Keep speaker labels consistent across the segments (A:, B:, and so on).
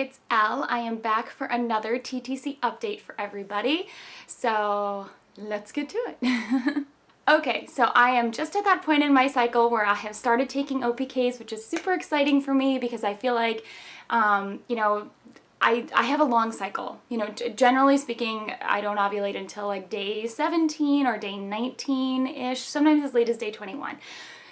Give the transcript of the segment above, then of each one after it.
A: it's Elle. I am back for another TTC update for everybody. So let's get to it. Okay, so I am just at that point in my cycle where I have started taking OPKs, which is super exciting for me because I feel like, I have a long cycle. Generally speaking, I don't ovulate until like day 17 or day 19-ish, sometimes as late as day 21.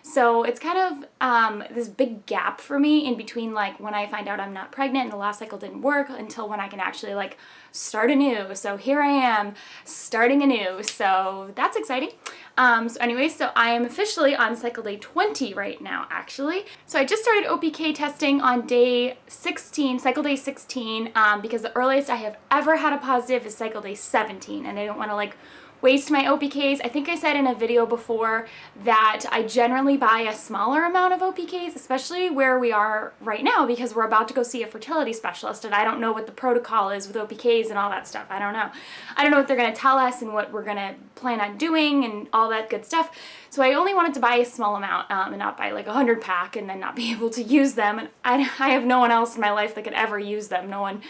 A: So it's kind of this big gap for me in between like when I find out I'm not pregnant and the last cycle didn't work until when I can actually like start anew. So here I am starting anew. So that's exciting. So I am officially on cycle day 20 right now, actually. So I just started OPK testing on day 16, cycle day 16, because the earliest I have ever had a positive is cycle day 17, and I don't want to like waste my OPKs. I think I said in a video before that I generally buy a smaller amount of OPKs, especially where we are right now because we're about to go see a fertility specialist and I don't know what the protocol is with OPKs and all that stuff. I don't know. I don't know what they're going to tell us and what we're going to plan on doing and all that good stuff. So I only wanted to buy a small amount and not buy like 100 pack and then not be able to use them. And I have no one else in my life that could ever use them. No one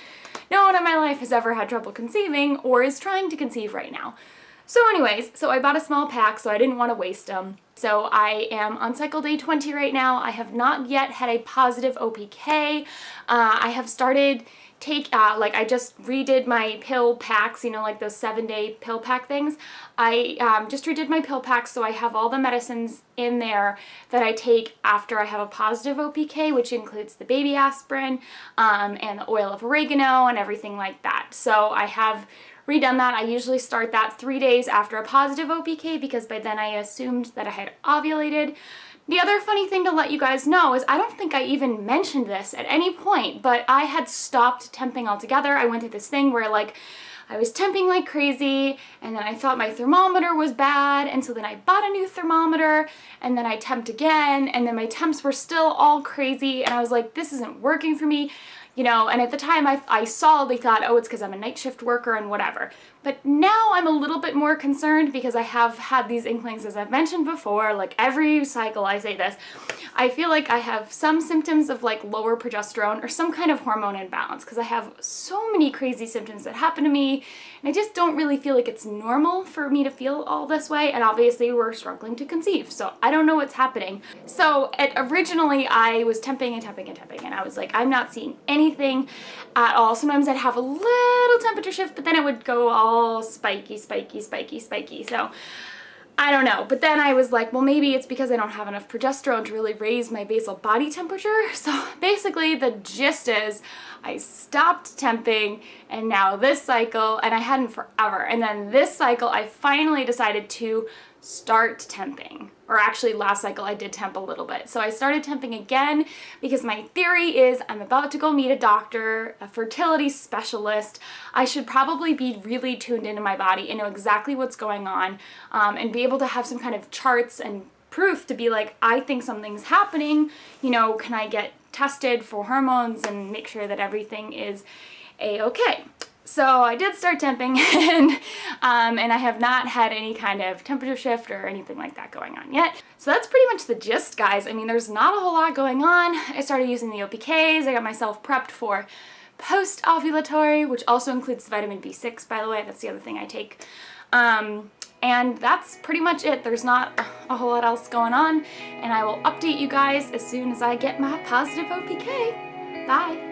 A: in my life has ever had trouble conceiving or is trying to conceive right now. So anyways, so I bought a small pack, so I didn't want to waste them. So I am on cycle day 20 right now. I have not yet had a positive OPK. I have started I just redid my pill packs, like those 7-day pill pack things. I just redid my pill packs, so I have all the medicines in there that I take after I have a positive OPK, which includes the baby aspirin and the oil of oregano and everything like that. So I have redone that. I usually start that 3 days after a positive OPK because by then I assumed that I had ovulated. The other funny thing to let you guys know is I don't think I even mentioned this at any point, but I had stopped temping altogether. I went through this thing where like I was temping like crazy and then I thought my thermometer was bad and so then I bought a new thermometer and then I temped again and then my temps were still all crazy and I was like, this isn't working for me. And at the time I solidly thought, oh, it's because I'm a night shift worker and whatever. But now I'm a little bit more concerned because I have had these inklings, as I've mentioned before, like every cycle I say this. I feel like I have some symptoms of like lower progesterone or some kind of hormone imbalance because I have so many crazy symptoms that happen to me and I just don't really feel like it's normal for me to feel all this way, and obviously we're struggling to conceive, so I don't know what's happening. So originally I was temping and I was like, I'm not seeing anything at all. Sometimes I'd have a little temperature shift, but then it would go all spiky. So I don't know. But then I was like, well, maybe it's because I don't have enough progesterone to really raise my basal body temperature. So basically the gist is I stopped temping and now this cycle, and I hadn't forever, and then this cycle I finally decided to start temping. Or actually last cycle I did temp a little bit. So I started temping again because my theory is I'm about to go meet a doctor, a fertility specialist. I should probably be really tuned into my body and know exactly what's going on, and be able to have some kind of charts and proof to be like, I think something's happening. Can I get tested for hormones and make sure that everything is a-okay? So I did start temping and I have not had any kind of temperature shift or anything like that going on yet. So that's pretty much the gist, guys. I mean, there's not a whole lot going on. I started using the OPKs. I got myself prepped for post-ovulatory, which also includes vitamin B6, by the way. That's the other thing I take. And that's pretty much it. There's not a whole lot else going on, and I will update you guys as soon as I get my positive OPK. Bye.